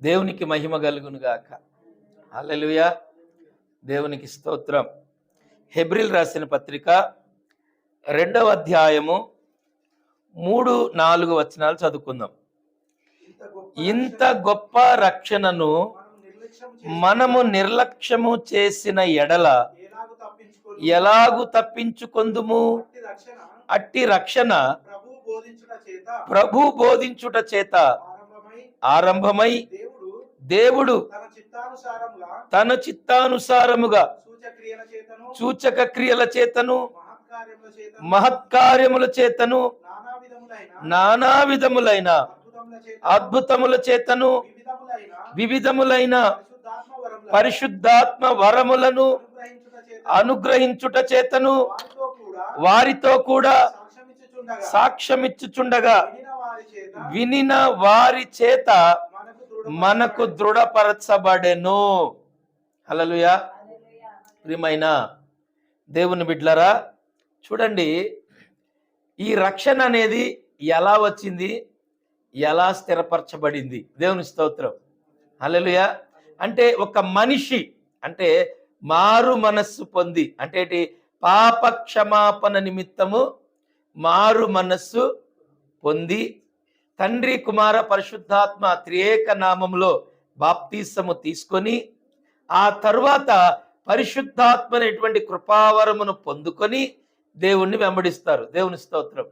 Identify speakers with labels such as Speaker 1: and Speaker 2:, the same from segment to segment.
Speaker 1: దేవునికి మహిమ కలుగును గాక. హల్లెలూయా. దేవునికి స్తోత్రం. హెబ్రీలు రాసిన పత్రిక 2వ అధ్యాయము 3-4 వచనాలు చదువుకుందాం. ఇంత గొప్ప రక్షణను మనము నిర్లక్ష్యము చేసిన ఎడల ఎలాగు తప్పించుకొందుము? అట్టి రక్షణ ప్రభు బోధించుట చేత ఆరంభమై దేవుడు తన చిత్తానుసారముగా సూచక క్రియల చేతను మహత్కార్యముల చేతను నానా విధములైన అద్భుతముల చేతను వివిధములైన పరిశుద్ధాత్మ వరములను అనుగ్రహించుట చేతను వారితో కూడా సాక్ష్యమిచ్చుచుండగా వినిన వారి చేత మనకు దృఢపరచబడెను. హల్లెలూయా. ప్రియమైన దేవుని బిడ్డలారా, చూడండి, ఈ రక్షణ అనేది ఎలా వచ్చింది, ఎలా స్థిరపరచబడింది? దేవుని స్తోత్రం. హల్లెలూయా. అంటే ఒక మనిషి అంటే మారు మనస్సు పొంది, అంటే పాప క్షమాపణ నిమిత్తము మారు మనస్సు పొంది తండ్రి కుమార పరిశుద్ధాత్మ త్రియేక నామములో బాప్తీసము తీసుకొని ఆ తరువాత పరిశుద్ధాత్మ అనేటువంటి కృపావరమును పొందుకొని దేవుణ్ణి వెంబడిస్తారు. దేవుని స్తోత్రం.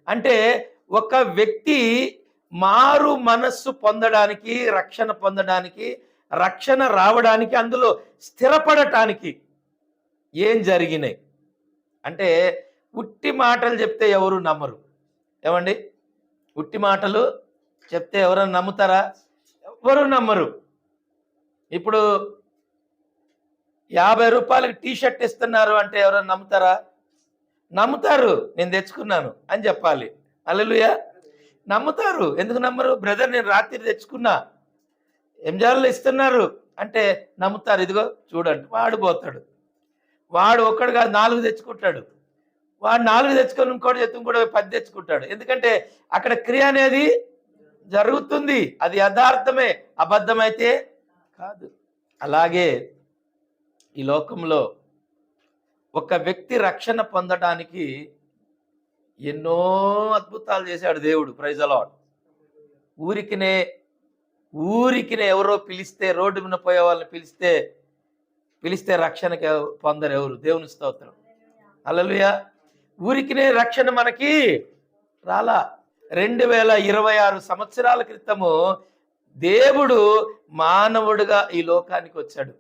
Speaker 1: అంటే ఒక వ్యక్తి మారు మనస్సు పొందడానికి, రక్షణ పొందడానికి, రక్షణ రావడానికి, అందులో స్థిరపడటానికి ఏం జరిగినాయి అంటే, ఉట్టి మాటలు చెప్తే ఎవరు నమ్మరు. ఏమండి? ఉట్టి మాటలు చెప్తే ఎవరైనా నమ్ముతారా? ఎవరు నమ్మరు. ఇప్పుడు 50 రూపాయలకి టీషర్ట్ ఇస్తున్నారు అంటే ఎవరైనా నమ్ముతారా? నమ్ముతారు. నేను తెచ్చుకున్నాను అని చెప్పాలి. హల్లెలూయా. నమ్ముతారు. ఎందుకు నమ్మరు? బ్రదర్, నేను రాత్రి తెచ్చుకున్నా, ఎంజాల్లో ఇస్తున్నారు అంటే నమ్ముతారు. ఇదిగో చూడండి, వాడు పోతాడు. వాడు ఒక్కడు కాదు, 4 తెచ్చుకుంటాడు. వాడు 4 తెచ్చుకొని ఇంకోటి 10 తెచ్చుకుంటాడు. ఎందుకంటే అక్కడ క్రియ అనేది జరుగుతుంది. అది యథార్థమే, అబద్ధమైతే కాదు. అలాగే ఈ లోకంలో ఒక వ్యక్తి రక్షణ పొందడానికి ఎన్నో అద్భుతాలు చేశాడు దేవుడు. Praise the Lord. ఊరికినే ఎవరో పిలిస్తే, రోడ్డు మీద పోయే వాళ్ళని పిలిస్తే రక్షణకి పొందరు ఎవరు. దేవుని స్తోత్రం. హల్లెలూయా. ఊరికినే రక్షణ మనకి రాలా. 2026 సంవత్సరాల క్రితము దేవుడు మానవుడిగా ఈ లోకానికి వచ్చాడు.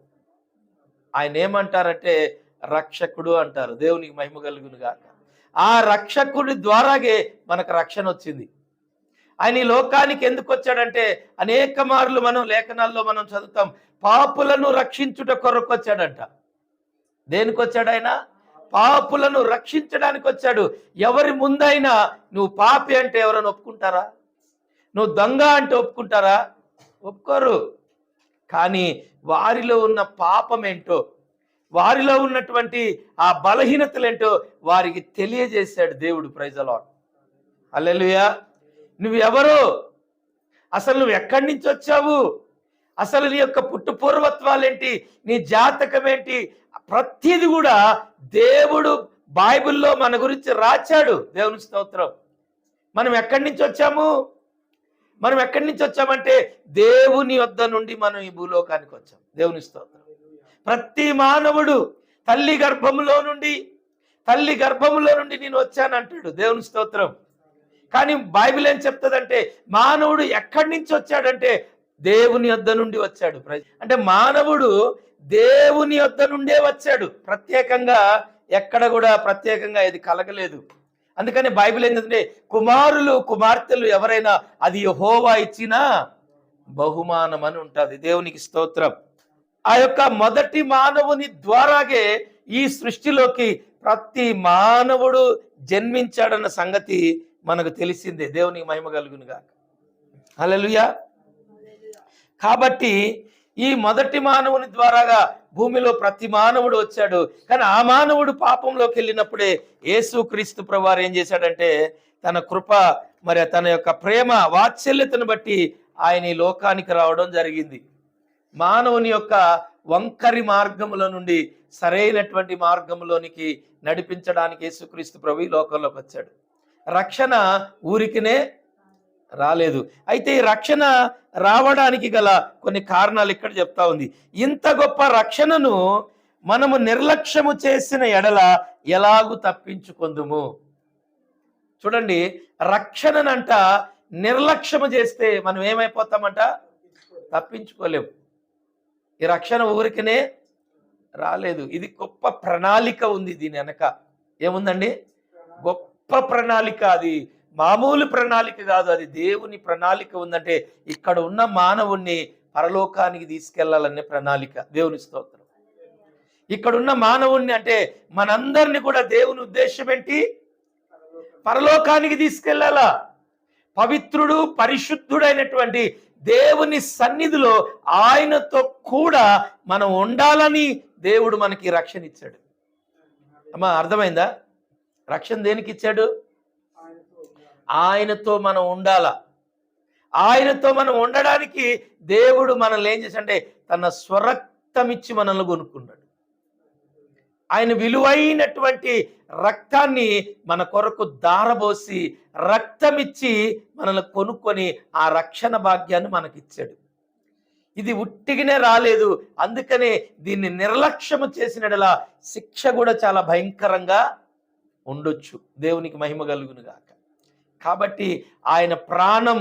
Speaker 1: ఆయన ఏమంటారంటే రక్షకుడు అంటారు. దేవునికి మహిమ కలుగును గాక. ఆ రక్షకుడి ద్వారాగే మనకు రక్షణ వచ్చింది. ఆయన ఈ లోకానికి ఎందుకు వచ్చాడంటే, అనేక మార్లు మనం లేఖనాల్లో మనం చదువుతాం, పాపులను రక్షించుట కొరకు వచ్చాడంట. దేనికి వచ్చాడు ఆయన? పాపులను రక్షించడానికి వచ్చాడు. ఎవరి ముందైనా నువ్వు పాపి అంటే ఎవరైనా ఒప్పుకుంటారా? నువ్వు దొంగ అంటే ఒప్పుకుంటారా? ఒప్పుకోరు. కానీ వారిలో ఉన్న పాపం ఏంటో, వారిలో ఉన్నటువంటి ఆ బలహీనతలేంటో వారికి తెలియజేశాడు దేవుడు. Praise the Lord. హల్లెలూయా. నువ్వెవరు? అసలు నువ్వు ఎక్కడి నుంచి వచ్చావు? అసలు నీ యొక్క పుట్టు పూర్వత్వాలేంటి? నీ జాతకం ఏంటి? ప్రతిది కూడా దేవుడు బైబిల్లో మన గురించి రాశాడు. దేవుని స్తోత్రం. మనం ఎక్కడి నుంచి వచ్చామంటే దేవుని వద్ద నుండి మనం ఈ భూలోకానికి వచ్చాం. దేవుని స్తోత్రం. ప్రతి మానవుడు తల్లి గర్భములో నుండి నేను వచ్చానంటాడు. దేవుని స్తోత్రం. కానీ బైబిల్ ఏం చెప్తుందంటే, మానవుడు ఎక్కడి నుంచి వచ్చాడంటే దేవుని వద్ద నుండి వచ్చాడు. అంటే మానవుడు దేవుని వద్ద నుండే వచ్చాడు. ప్రత్యేకంగా ఎక్కడ కూడా ప్రత్యేకంగా ఇది కలగలేదు. అందుకని బైబిల్ ఏంటంటే, కుమారులు కుమార్తెలు ఎవరైనా అది యెహోవా ఇచ్చిన బహుమానం అని ఉంటుంది. దేవునికి స్తోత్రం. ఆ యొక్క మొదటి మానవుని ద్వారాగే ఈ సృష్టిలోకి ప్రతి మానవుడు జన్మించాడన్న సంగతి మనకు తెలిసిందే. దేవునికి మహిమ కలుగును గాక. హల్లెలూయా. కాబట్టి ఈ మొదటి మానవుని ద్వారాగా భూమిలో ప్రతి మానవుడు వచ్చాడు. కానీ ఆ మానవుడు పాపంలోకి వెళ్ళినప్పుడే యేసుక్రీస్తు ప్రభువారు ఏం చేశాడంటే, తన కృప మరి తన యొక్క ప్రేమ వాత్సల్యతను బట్టి ఆయన ఈ లోకానికి రావడం జరిగింది. మానవుని యొక్క వంకరి మార్గముల నుండి సరైనటువంటి మార్గంలోనికి నడిపించడానికి యేసుక్రీస్తు ప్రభు ఈ లోకంలోకి వచ్చాడు. రక్షణ ఊరికినే రాలేదు. అయితే ఈ రక్షణ రావడానికి గల కొన్ని కారణాలు ఇక్కడ చెప్తా ఉంది. ఇంత గొప్ప రక్షణను మనము నిర్లక్ష్యము చేసిన ఎడల ఎలాగూ తప్పించుకొందుము. చూడండి, రక్షణనంట నిర్లక్ష్యము చేస్తే మనం ఏమైపోతామంట? తప్పించుకోలేము. ఈ రక్షణ ఊరికనే రాలేదు. ఇది గొప్ప ప్రణాళిక ఉంది. దీని వెనక ఏముందండి? గొప్ప ప్రణాళిక. అది మామూలు ప్రణాళిక కాదు, అది దేవుని ప్రణాళిక ఉందంటే ఇక్కడ ఉన్న మానవుణ్ణి పరలోకానికి తీసుకెళ్లాలనే ప్రణాళిక. దేవుని స్తోత్రం. ఇక్కడున్న మానవుణ్ణి అంటే మనందరినీ కూడా దేవుని ఉద్దేశం ఏంటి? పరలోకానికి తీసుకెళ్లాలా. పవిత్రుడు పరిశుద్ధుడైనటువంటి దేవుని సన్నిధిలో ఆయనతో కూడా మనం ఉండాలని దేవుడు మనకి రక్షణ ఇచ్చాడు. అమ్మా, అర్థమైందా? రక్షణ దేనికి ఇచ్చాడు? ఆయనతో మనం ఉండాలా. ఆయనతో మనం ఉండడానికి దేవుడు మనల్ని ఏం చేశాడంటే తన స్వరక్తం ఇచ్చి మనల్ని కొనుక్కున్నాడు. ఆయన విలువైనటువంటి రక్తాన్ని మన కొరకు దారబోసి రక్తమిచ్చి మనల్ని కొనుక్కొని ఆ రక్షణ భాగ్యాన్ని మనకిచ్చాడు. ఇది ఉట్టిగానే రాలేదు. అందుకనే దీన్ని నిర్లక్ష్యము చేసినలా శిక్ష కూడా చాలా భయంకరంగా ఉండొచ్చు. దేవునికి మహిమ కలుగును గాక. కాబట్టి ఆయన ప్రాణం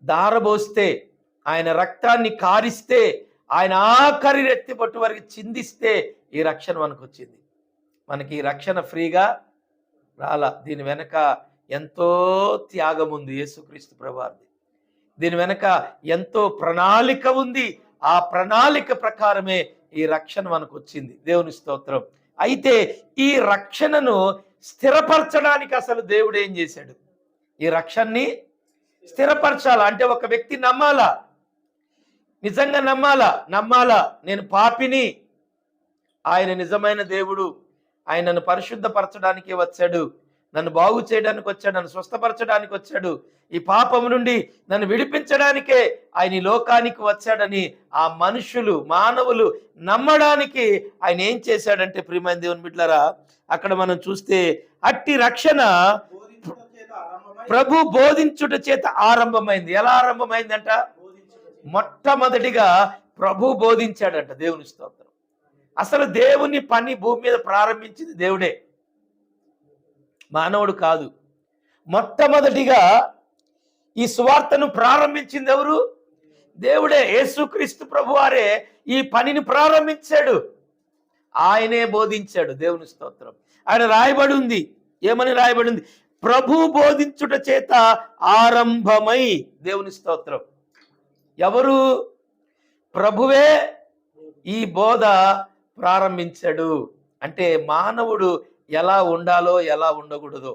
Speaker 1: దారబోస్తే, ఆయన రక్తాన్ని కారిస్తే, ఆయన ఆఖరి రెత్తి పట్టు వరకు చిందిస్తే ఈ రక్షణ మనకు వచ్చింది. మనకి ఈ రక్షణ ఫ్రీగా రాలా. దీని వెనక ఎంతో త్యాగం ఉంది యేసుక్రీస్తు ప్రభువారిది. దీని వెనక ఎంతో ప్రణాళిక ఉంది. ఆ ప్రణాళిక ప్రకారమే ఈ రక్షణ మనకు వచ్చింది. దేవుని స్తోత్రం. అయితే ఈ రక్షణను స్థిరపరచడానికి అసలు దేవుడు ఏం చేశాడు? ఈ రక్షణని స్థిరపరచాలా అంటే ఒక వ్యక్తి నమ్మాలా, నిజంగా నమ్మాలా నేను పాపిని, ఆయన నిజమైన దేవుడు, ఆయన నన్ను పరిశుద్ధపరచడానికి వచ్చాడు, నన్ను బాగు చేయడానికి వచ్చాడు, నన్ను స్వస్థపరచడానికి వచ్చాడు, ఈ పాపము నుండి నన్ను విడిపించడానికే ఆయన ఈ లోకానికి వచ్చాడని ఆ మనుషులు మానవులు నమ్మడానికి ఆయన ఏం చేశాడంటే, ప్రియమైన దేవుని బిడ్డలారా, అక్కడ మనం చూస్తే అట్టి రక్షణ ప్రభు బోధించుట చేత ఆరంభమైంది. ఎలా ఆరంభమైందంట? మొట్టమొదటిగా ప్రభు బోధించాడంట. దేవుని స్తోత్రం. అసలు దేవుని పని భూమి మీద ప్రారంభించింది దేవుడే, మానవుడు కాదు. మొట్టమొదటిగా ఈ సువార్తను ప్రారంభించింది ఎవరు? దేవుడే. యేసుక్రీస్తు ప్రభువారే ఈ పనిని ప్రారంభించాడు. ఆయనే బోధించాడు. దేవుని స్తోత్రం. ఆయన రాయబడి ఉంది. ఏమని రాయబడి ఉంది? ప్రభు బోధించుట చేత ఆరంభమై. దేవుని స్తోత్రం. ఎవరు? ప్రభువే ఈ బోధ ప్రారంభించాడు. అంటే మానవుడు ఎలా ఉండాలో ఎలా ఉండకూడదో,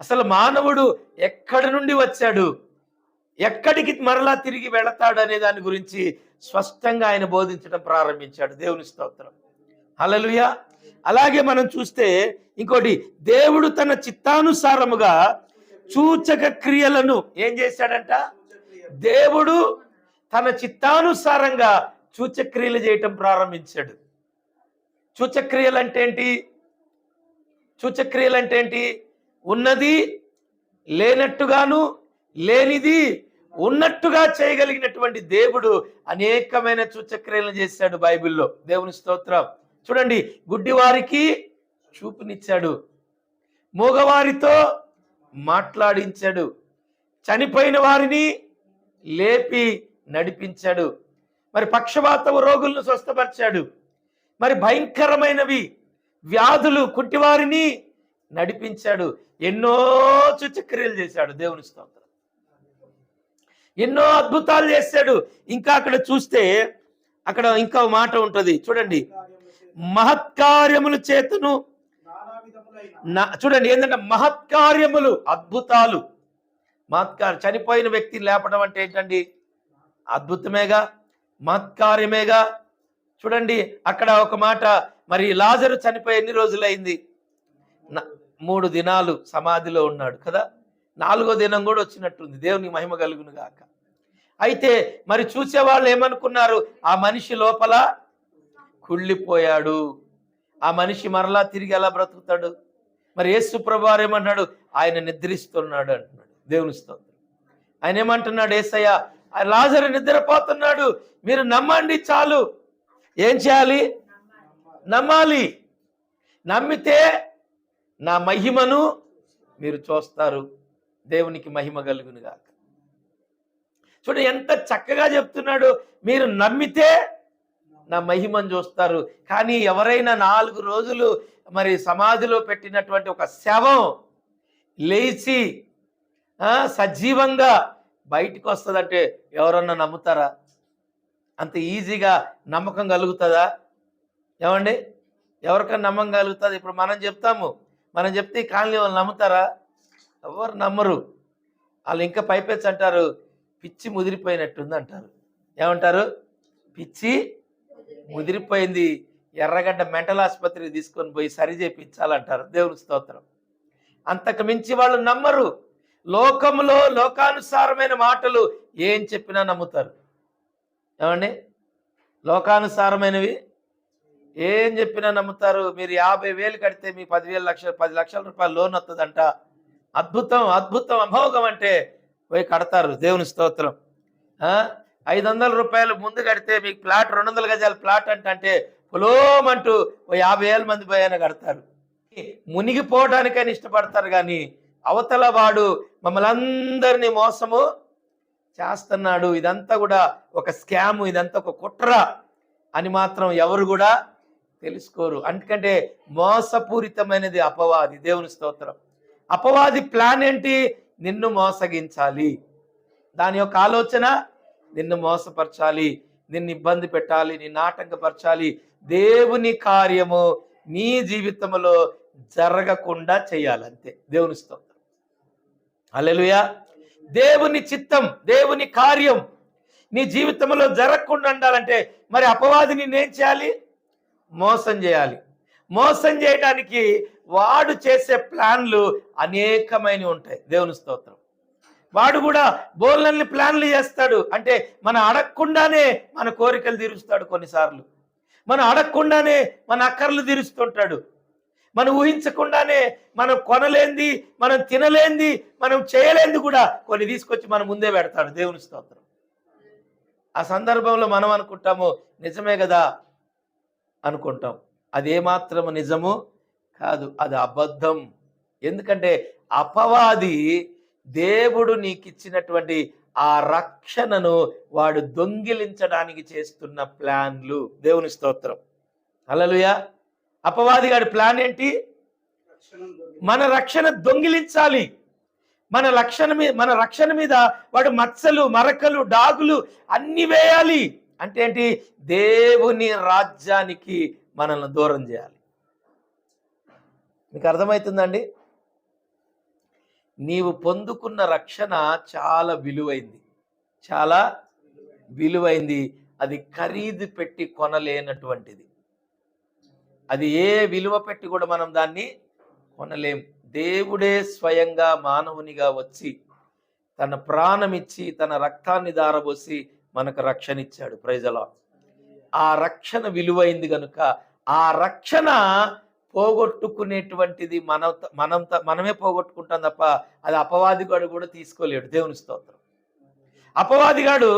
Speaker 1: అసలు మానవుడు ఎక్కడి నుండి వచ్చాడు, ఎక్కడికి మరలా తిరిగి వెళతాడు అనే దాని గురించి స్పష్టంగా ఆయన బోధించడం ప్రారంభించాడు. దేవుని స్తోత్రం. హల్లెలూయా. అలాగే మనం చూస్తే ఇంకోటి, దేవుడు తన చిత్తానుసారముగా సూచక క్రియలను ఏం చేశాడంట? దేవుడు తన చిత్తానుసారంగా సూచక్రియలు చేయటం ప్రారంభించాడు. సూచక్రియలు అంటే ఏంటి? సూచక్రియలు అంటే ఏంటి? ఉన్నది లేనట్టుగాను, లేనిది ఉన్నట్టుగా చేయగలిగినటువంటి దేవుడు అనేకమైన సూచక్రియలను చేశాడు బైబిల్లో. దేవుని స్తోత్రం. చూడండి, గుడ్డివారికి చూపునిచ్చాడు, మూగవారితో మాట్లాడించాడు, చనిపోయిన వారిని లేపి నడిపించాడు, మరి పక్షవాత రోగులను స్వస్థపరిచాడు, మరి భయంకరమైనవి వ్యాధులు కుంటివారిని నడిపించాడు. ఎన్నో సూచక్రియలు చేశాడు. దేవుని స్తోత్రం. ఎన్నో అద్భుతాలు చేశాడు. ఇంకా అక్కడ చూస్తే అక్కడ ఇంకా మాట ఉంటుంది చూడండి, మహత్కార్యములు చేతును. చూడండి ఏంటంటే మహత్కార్యములు, అద్భుతాలు. మహత్కార్యం, చనిపోయిన వ్యక్తిని లేపడం అంటే ఏంటండి? అద్భుతమేగా, మహత్కార్యమేగా. చూడండి అక్కడ ఒక మాట, మరి లాజరు చనిపోయి ఎన్ని రోజులైంది? 3 దినాలు సమాధిలో ఉన్నాడు కదా. 4వ దినం కూడా వచ్చినట్టుంది. దేవునికి మహిమ కలుగును గాక. అయితే మరి చూసేవాళ్ళు ఏమనుకున్నారు? ఆ మనిషి లోపల కుళ్ళిపోయాడు, ఆ మనిషి మరలా తిరిగి ఎలా బ్రతుకుతాడు? మరి యేసు ప్రభువారు ఏమంటున్నాడు? ఆయన నిద్రిస్తున్నాడు అంటున్నాడు. దేవుని స్తోత్రం. ఆయన ఏమంటున్నాడు? యేసయ్య లాజరు నిద్రపోతున్నాడు, మీరు నమ్మండి చాలు. ఏం చేయాలి? నమ్మాలి. నమ్మితే నా మహిమను మీరు చూస్తారు. దేవునికి మహిమ కలుగును గాక. చూడు ఎంత చక్కగా చెప్తున్నాడు. మీరు నమ్మితే నా మహిమను చూస్తారు. కానీ ఎవరైనా 4 రోజులు మరి సమాధిలో పెట్టినటువంటి ఒక శవం లేచి సజీవంగా బయటికి వస్తుందంటే ఎవరన్నా నమ్ముతారా? అంత ఈజీగా నమ్మకం కలుగుతుందా? ఏమండి, ఎవరికైనా నమ్మకం కలుగుతుంది? ఇప్పుడు మనం చెప్తాము, మనం చెప్తే ఈ కాలనీ వాళ్ళు నమ్ముతారా? ఎవరు నమ్మరు. వాళ్ళు ఇంకా పైపెచ్చి అంటారు, పిచ్చి ముదిరిపోయినట్టుంది అంటారు. ఏమంటారు? పిచ్చి ముదిరిపోయింది, ఎర్రగడ్డ మెంటల్ ఆసుపత్రికి తీసుకొని పోయి సరి చేయించాలంటారు. దేవుని స్తోత్రం. అంతకు మించి వాళ్ళు నమ్మరు. లోకంలో లోకానుసారమైన మాటలు ఏం చెప్పినా నమ్ముతారు. ఏమండి, లోకానుసారమైనవి ఏం చెప్పినా నమ్ముతారు. మీరు 50,000 కడితే మీ 10 లక్షల రూపాయలు లోన్ వస్తుందంట. అద్భుతం, అద్భుతం, అమోఘం అంటే పోయి కడతారు. దేవుని స్తోత్రం. 500 రూపాయలు ముందు కడితే మీకు ప్లాట్ 200 గజాల ప్లాట్ అంటే పొలోమంటూ 50,000 మంది పోయాన కడతారు. మునిగిపోవడానికైనా ఇష్టపడతారు. కానీ అవతల వాడు మమ్మల్ని అందరినీ మోసము చేస్తున్నాడు, ఇదంతా కూడా ఒక స్కామ్, ఇదంతా ఒక కుట్ర అని మాత్రం ఎవరు కూడా తెలుసుకోరు. ఎందుకంటే మోసపూరితమైనది అపవాది. దేవుని స్తోత్రం. అపవాది ప్లాన్ ఏంటి? నిన్ను మోసగించాలి. దాని యొక్క ఆలోచన నిన్ను మోసపరచాలి, నిన్ను ఇబ్బంది పెట్టాలి, నిన్ను ఆటంకపరచాలి, దేవుని కార్యము నీ జీవితంలో జరగకుండా చేయాలి. అంతే. దేవుని స్తోత్రం. హల్లెలూయా. దేవుని చిత్తం, దేవుని కార్యం నీ జీవితంలో జరగకుండా ఉండాలంటే మరి అపవాది నిన్నేం చేయాలి? మోసం చేయాలి. మోసం చేయడానికి వాడు చేసే ప్లాన్లు అనేకమైనవి ఉంటాయి. దేవుని స్తోత్రం. వాడు కూడా బోల్నల్ని ప్లాన్లు చేస్తాడు. అంటే మనం అడగకుండానే మన కోరికలు తీరుస్తాడు. కొన్నిసార్లు మనం అడగకుండానే మన అక్కర్లు తీరుస్తుంటాడు. మనం ఊహించకుండానే మనం కొనలేంది, మనం తినలేంది, మనం చేయలేంది కూడా కొన్ని తీసుకొచ్చి మన ముందే పెడతాడు. దేవుని స్తోత్రం. ఆ సందర్భంలో మనం అనుకుంటాము నిజమే కదా అనుకుంటాం. అదేమాత్రము నిజము కాదు, అది అబద్ధం. ఎందుకంటే అపవాది దేవుడు నీకు ఇచ్చినటువంటి ఆ రక్షణను వాడు దొంగిలించడానికి చేస్తున్న ప్లాన్లు. దేవుని స్తోత్రం. హల్లెలూయా. అపవాది గారి ప్లాన్ ఏంటి? మన రక్షణ దొంగిలించాలి. మన రక్షణ మీద వాడు మచ్చలు, మరకలు, డాగులు అన్ని వేయాలి. అంటే ఏంటి? దేవుని రాజ్యానికి మనల్ని దూరం చేయాలి. మీకు అర్థమవుతుందండి? నీవు పొందుకున్న రక్షణ చాలా విలువైంది, చాలా విలువైంది. అది ఖరీదు పెట్టి కొనలేనటువంటిది. అది ఏ విలువ పెట్టి కూడా మనం దాన్ని కొనలేం. దేవుడే స్వయంగా మానవునిగా వచ్చి తన ప్రాణం ఇచ్చి తన రక్తాన్ని దారబోసి మనకు రక్షణ ఇచ్చాడు. Praise the Lord. ఆ రక్షణ విలువైంది కనుక ఆ రక్షణ పోగొట్టుకునేటువంటిది మనమే పోగొట్టుకుంటాం తప్ప అది అపవాదిగాడు కూడా తీసుకోలేడు. దేవుని స్తోత్రం. అపవాదిగాడు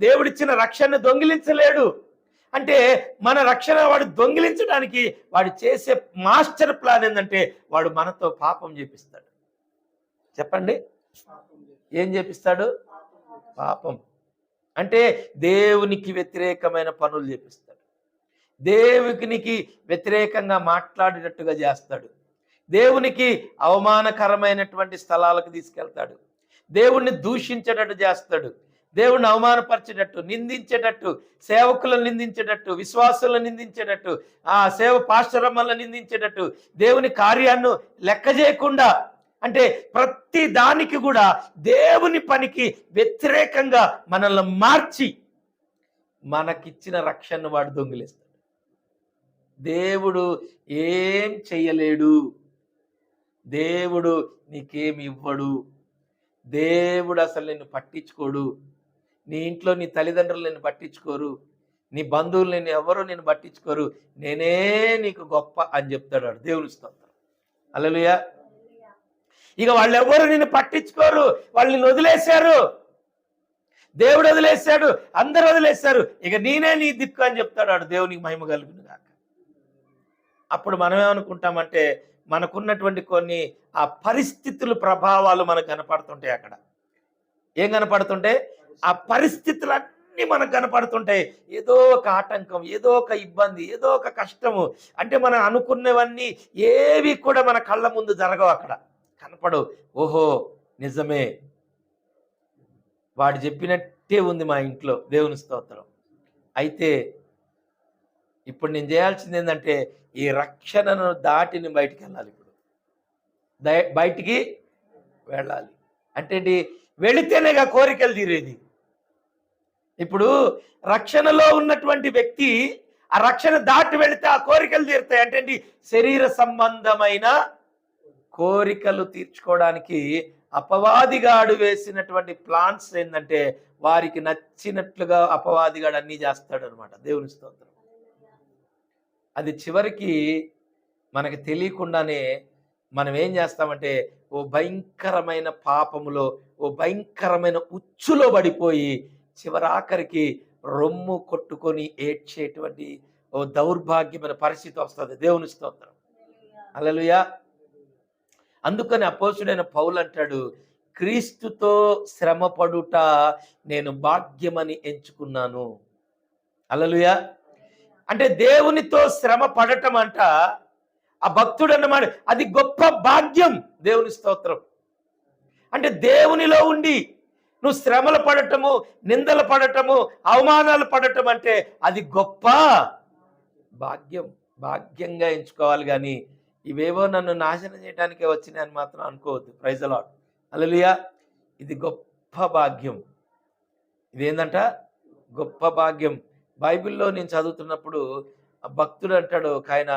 Speaker 1: దేవుడిచ్చిన రక్షణ దొంగిలించలేడు. అంటే మన రక్షణ వాడు దొంగిలించడానికి వాడు చేసే మాస్టర్ ప్లాన్ ఏంటంటే వాడు మనతో పాపం చేపిస్తాడు. చెప్పండి, ఏం చేపిస్తాడు? పాపం. అంటే దేవునికి వ్యతిరేకమైన పనులు చేపిస్తాడు. దేవునికి వ్యతిరేకంగా మాట్లాడేటట్టుగా చేస్తాడు. దేవునికి అవమానకరమైనటువంటి స్థలాలకు తీసుకెళ్తాడు. దేవుణ్ణి దూషించేటట్టు చేస్తాడు. దేవుణ్ణి అవమానపరిచేటట్టు, నిందించేటట్టు, సేవకులను నిందించేటట్టు, విశ్వాసులను నిందించేటట్టు, ఆ సేవ పాస్టరమ్మలను నిందించేటట్టు, దేవుని కార్యాన్ని లెక్క చేయకుండా, అంటే ప్రతి దానికి కూడా దేవుని పనికి వ్యతిరేకంగా మనల్ని మార్చి మనకిచ్చిన రక్షణను వాడు దొంగిలిస్తాడు. దేవుడు ఏం చెయ్యలేడు. దేవుడు నీకేమి ఇవ్వడు. దేవుడు అసలు నిన్ను పట్టించుకోడు. నీ ఇంట్లో నీ తల్లిదండ్రులు నిన్ను పట్టించుకోరు, నీ బంధువులు నేను ఎవరు నిన్ను పట్టించుకోరు, నేనే నీకు గొప్ప అని చెప్తాడు వాడు. దేవుని స్తోత్రం. హల్లెలూయా. ఇక వాళ్ళెవ్వరు నిన్ను పట్టించుకోరు, వాళ్ళు నిన్ను వదిలేశారు, దేవుడు వదిలేశాడు, అందరు వదిలేశారు, ఇక నేనే నీ దిక్కు అని చెప్తాడు వాడు. దేవునికి మహిమ కలుగును గాక. అప్పుడు మనం ఏమనుకుంటామంటే మనకున్నటువంటి కొన్ని ఆ పరిస్థితుల ప్రభావాలు మనకు కనపడుతుంటాయి. అక్కడ ఏం కనపడుతుంటే ఆ పరిస్థితులన్నీ మనకు కనపడుతుంటాయి. ఏదో ఒక ఆటంకం, ఏదో ఒక ఇబ్బంది, ఏదో ఒక కష్టము. అంటే మనం అనుకున్నవన్నీ ఏవి కూడా మన కళ్ళ ముందు జరగవు, అక్కడ కనపడవు. ఓహో నిజమే, వాడు చెప్పినట్టే ఉంది మా ఇంట్లో. దేవుని స్తోత్రం. అయితే ఇప్పుడు నేను చేయాల్సింది ఏంటంటే ఈ రక్షణను దాటిని బయటికి వెళ్ళాలి. ఇప్పుడు బయటికి వెళ్ళాలి అంటే ఏంటి? వెళితేనేగా కోరికలు తీరేది. ఇప్పుడు రక్షణలో ఉన్నటువంటి వ్యక్తి ఆ రక్షణ దాటి వెళితే ఆ కోరికలు తీరుతాయి. అంటే ఏంటి? శరీర సంబంధమైన కోరికలు తీర్చుకోవడానికి అపవాదిగాడు వేసినటువంటి ప్లాన్స్ ఏంటంటే వారికి నచ్చినట్లుగా అపవాదిగాడు అన్నీ చేస్తాడు అనమాట. దేవుని స్తోత్రం. అది చివరికి మనకి తెలియకుండానే మనం ఏం చేస్తామంటే ఓ భయంకరమైన పాపములో, ఓ భయంకరమైన ఉచ్చులో పడిపోయి చివరాఖరికి రొమ్ము కొట్టుకొని ఏడ్చేటువంటి ఓ దౌర్భాగ్యమైన పరిస్థితి వస్తుంది. దేవుని స్తోత్రం. హల్లెలూయా. అందుకని అపోస్తుడైన పౌలు అంటాడు, క్రీస్తుతో శ్రమపడుట నేను భాగ్యమని ఎంచుకున్నాను. హల్లెలూయా. అంటే దేవునితో శ్రమ పడటం అంట ఆ భక్తుడు అన్నమాట, అది గొప్ప భాగ్యం. దేవుని స్తోత్రం. అంటే దేవునిలో ఉండి నువ్వు శ్రమలు పడటము, నిందలు పడటము, అవమానాలు పడటం అంటే అది గొప్ప భాగ్యం. భాగ్యంగా ఎంచుకోవాలి. కానీ ఇవేవో నన్ను నాశనం చేయడానికే వచ్చినాయని మాత్రం అనుకోవద్దు. Praise the Lord. హల్లెలూయా. ఇది గొప్ప భాగ్యం. ఇదేందంట? గొప్ప భాగ్యం. బైబిల్లో నేను చదువుతున్నప్పుడు భక్తుడు అంటాడు ఒక ఆయన,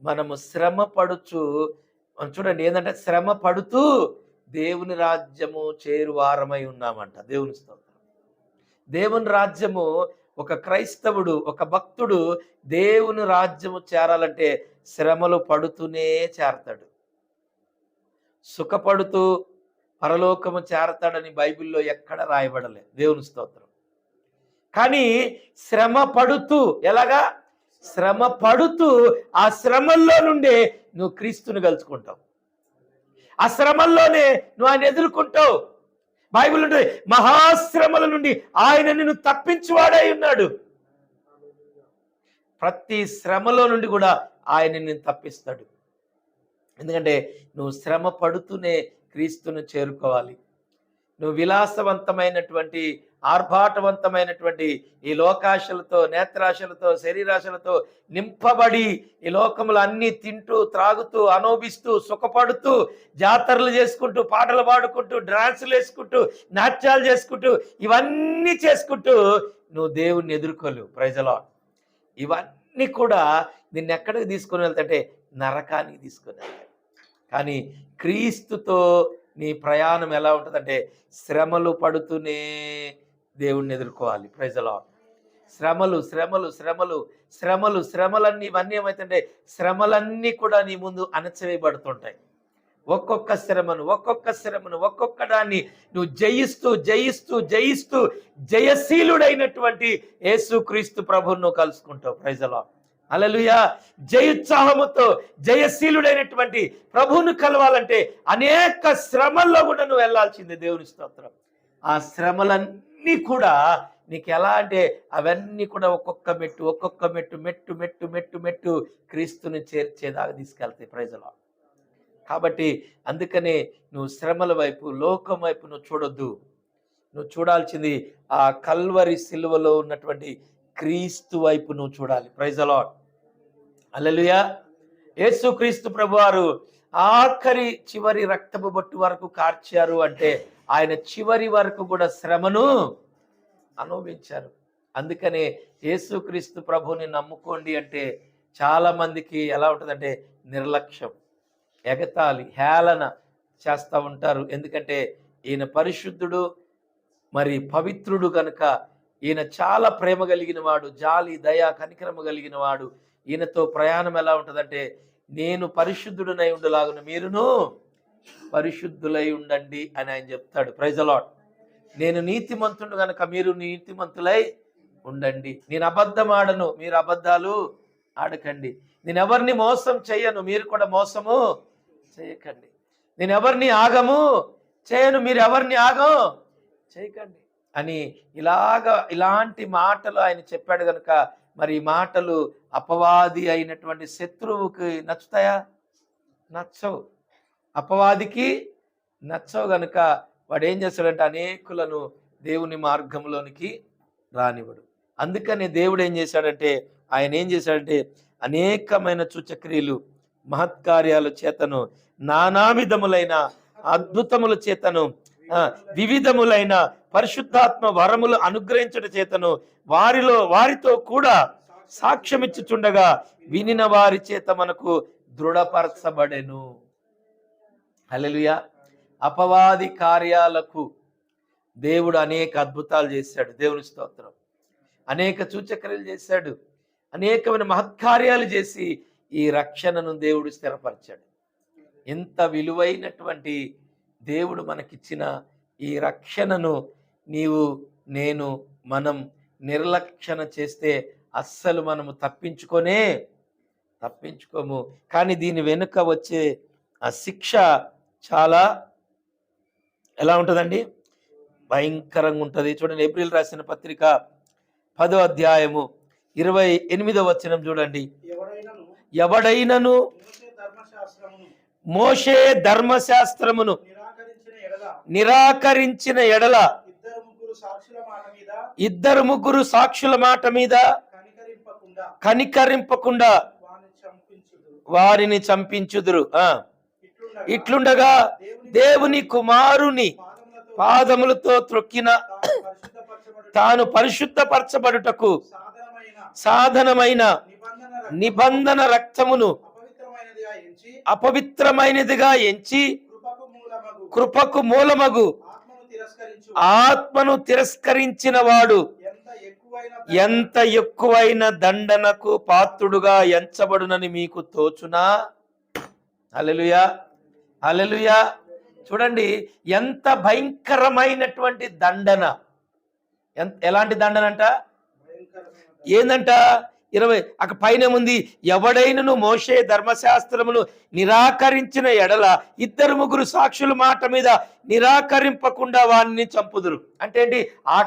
Speaker 1: మనము శ్రమ పడుచు, చూడండి ఏంటంటే శ్రమ పడుతూ దేవుని రాజ్యము చేరువారమై ఉన్నామంట. దేవుని స్తోత్రం. దేవుని రాజ్యము ఒక క్రైస్తవుడు, ఒక భక్తుడు దేవుని రాజ్యము చేరాలంటే శ్రమలు పడుతూనే చేరతాడు. సుఖపడుతూ పరలోకము చేరతాడని బైబిల్లో ఎక్కడ రాయబడలే. దేవుని స్తోత్రం. కానీ శ్రమ పడుతూ, ఎలాగా? శ్రమ పడుతూ ఆ శ్రమల్లో నుండే నువ్వు క్రీస్తుని కలుసుకుంటావు. ఆ శ్రమల్లోనే నువ్వు ఆయన ఎదుర్కొంటావు. బైబిల్ ఉంటుంది, మహాశ్రమల నుండి ఆయన నిన్ను తప్పించువాడై ఉన్నాడు. ప్రతి శ్రమలో నుండి కూడా ఆయన నిన్ను తప్పిస్తాడు. ఎందుకంటే నువ్వు శ్రమ పడుతూనే క్రీస్తును చేరుకోవాలి. నువ్వు విలాసవంతమైనటువంటి, ఆర్భాటవంతమైనటువంటి ఈ లోకాశలతో, నేత్రాశలతో, శరీరాశలతో నింపబడి ఈ లోకములు అన్నీ తింటూ, త్రాగుతూ, అనోభిస్తూ, సుఖపడుతూ, జాతరలు చేసుకుంటూ, పాటలు పాడుకుంటూ, డాన్సులు వేసుకుంటూ, నాట్యాలు చేసుకుంటూ, ఇవన్నీ చేసుకుంటూ నువ్వు దేవుణ్ణి ఎదుర్కోలేవు. Praise the lord. ఇవన్నీ కూడా నిన్ను ఎక్కడికి తీసుకొని వెళ్తాంటే నరకానికి తీసుకొని వెళ్తాయి. కానీ క్రీస్తుతో నీ ప్రయాణం ఎలా ఉంటుందంటే శ్రమలు పడుతూనే దేవుణ్ణి ఎదుర్కోవాలి. Praise the Lord. శ్రమలు శ్రమలు శ్రమలు శ్రమలు శ్రమలన్నీ ఇవన్నీ ఏమవుతుంటే శ్రమలన్నీ కూడా నీ ముందు అణచివేయబడుతుంటాయి. ఒక్కొక్క శ్రమను ఒక్కొక్క దాన్ని నువ్వు జయిస్తూ జయిస్తూ జయిస్తూ జయశీలుడైనటువంటి యేసుక్రీస్తు ప్రభువును నువ్వు కలుసుకుంటావు. Praise the Lord. హల్లెలూయా. జయోత్సాహముతో జయశీలుడైనటువంటి ప్రభువును కలవాలంటే అనేక శ్రమల్లో కూడా నువ్వు వెళ్ళాల్సిందే. దేవుని స్తోత్రం. ఆ శ్రమలన్నీ కూడా నీకు ఎలా అంటే అవన్నీ కూడా ఒక్కొక్క మెట్టు క్రీస్తుని చేర్చేదాకా తీసుకెళ్తాయి. Praise the Lord. కాబట్టి అందుకనే నువ్వు శ్రమల వైపు, లోకం వైపు నువ్వు చూడొద్దు. నువ్వు చూడాల్సింది ఆ కల్వరి సిలువలో ఉన్నటువంటి క్రీస్తు వైపు నువ్వు చూడాలి. Praise the Lord. Hallelujah. Yesu Kristu ప్రభువారు ఆఖరి చివరి రక్తపు బొట్టు వరకు కార్చారు అంటే ఆయన చివరి వరకు కూడా శ్రమను అనుభవించారు. అందుకనే యేసుక్రీస్తు ప్రభుని నమ్ముకోండి అంటే చాలా మందికి ఎలా ఉంటుందంటే నిర్లక్ష్యం, ఎగతాళి, హేళన చేస్తూ ఉంటారు. ఎందుకంటే ఈయన పరిశుద్ధుడు, మరి పవిత్రుడు కనుక ఈయన చాలా ప్రేమ కలిగిన వాడు, జాలి దయ కనికరమ కలిగిన వాడు. ఈయనతో ప్రయాణం ఎలా ఉంటుందంటే, నేను పరిశుద్ధుడనై ఉండలాగున మీరును పరిశుద్ధులై ఉండండి అని ఆయన చెప్తాడు. Praise the Lord. నేను నీతిమంతుడు కనుక మీరు నీతిమంతులై ఉండండి. నేను అబద్ధం ఆడను, మీరు అబద్ధాలు ఆడకండి. నేను ఎవరిని మోసం చేయను, మీరు కూడా మోసము చేయకండి. నేను ఎవరిని ఆగము చేయను, మీరు ఎవరిని ఆగం చేయకండి అని ఇలాంటి మాటలు ఆయన చెప్పాడు కనుక మరి ఈ మాటలు అపవాది అయినటువంటి శత్రువుకి నచ్చుతాయా? నచ్చవు. అపవాదికి నచ్చవు గనుక వాడు ఏం చేస్తాడంటే అనేకులను దేవుని మార్గంలోనికి రానివ్వడు. అందుకని దేవుడు ఏం చేశాడంటే, ఆయన ఏం చేశాడంటే అనేకమైన సూచక్రియలు మహత్కార్యాల చేతను నానావిధములైన అద్భుతముల చేతను వివిధములైన పరిశుద్ధాత్మ వరములు అనుగ్రహించడం చేతను వారితో కూడా సాక్ష్యమిచ్చుచుండగా వినిన వారి చేత మనకు దృఢపరచబడెను. హల్లెలూయా. అపవాది కార్యాలకు దేవుడు అనేక అద్భుతాలు చేశాడు. దేవుని స్తోత్రం. అనేక సూచక్రియలు చేశాడు, అనేకమైన మహత్కార్యాలు చేసి ఈ రక్షణను దేవుడు స్థిరపరిచాడు. ఎంత విలువైనటువంటి దేవుడు మనకిచ్చిన ఈ రక్షణను మనం నిర్లక్ష్యన చేస్తే అస్సలు మనము తప్పించుకోము. కానీ దీని వెనుక వచ్చే ఆ శిక్ష చాలా ఎలా ఉంటుందండి? భయంకరంగా ఉంటుంది. చూడండి, ఏప్రిల్ రాసిన పత్రిక 10వ అధ్యాయము 28వ వచనం చూడండి. ఎవడైనను మోషే ధర్మశాస్త్రమును నిరాకరించిన ఎడల ఇద్దరు ముగ్గురు సాక్షుల మాట మీద కనికరింపకుండా వారిని చంపించుదురు. ఇట్లుండగా దేవుని కుమారుని పాదములతో త్రొక్కిన తాను పరిశుద్ధపరచబడుటకు సాధనమైన నిబంధన రక్తమును అపవిత్రమైనదిగా ఎంచి కృపకు మూలమగు ఆత్మను తిరస్కరించిన వాడు ఎంత ఎక్కువైన దండనకు పాత్రుడుగా ఎంచబడునని మీకు తోచునా? హల్లెలూయా, హల్లెలూయా. చూడండి, ఎంత భయంకరమైనటువంటి దండన. ఎలాంటి దండన అంట? ఏందంట? 20 అక్కడ పైన ఉంది, ఎవడైనను మోషే ధర్మశాస్త్రమును నిరాకరించిన ఎడల ఇద్దరు ముగ్గురు సాక్షుల మాట మీద నిరాకరింపకుండా వారిని చంపుదురు. అంటే ఏంటి? ఆ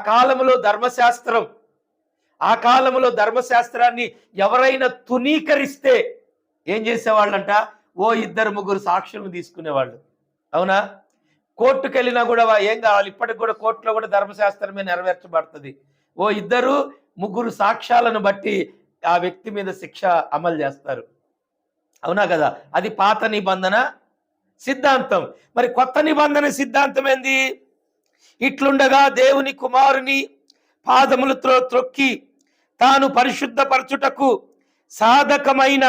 Speaker 1: కాలంలో ధర్మశాస్త్రాన్ని ఎవరైనా తునీకరిస్తే ఏం చేసేవాళ్ళంట? ఇద్దరు ముగ్గురు సాక్షులను తీసుకునేవాళ్ళు. అవునా? కోర్టుకు వెళ్ళినా కూడా ఏం కావాలి? ఇప్పటికి కూడా కోర్టులో కూడా ధర్మశాస్త్రమే నెరవేర్చబడుతుంది. ఇద్దరు ముగ్గురు సాక్ష్యాలను బట్టి ఆ వ్యక్తి మీద శిక్ష అమలు చేస్తారు. అవునా కదా? అది పాత నిబంధన సిద్ధాంతం. మరి కొత్త నిబంధన సిద్ధాంతం ఏంది? ఇట్లుండగా దేవుని కుమారుని పాదములతో త్రొక్కి తాను పరిశుద్ధపరచుటకు సాధకమైన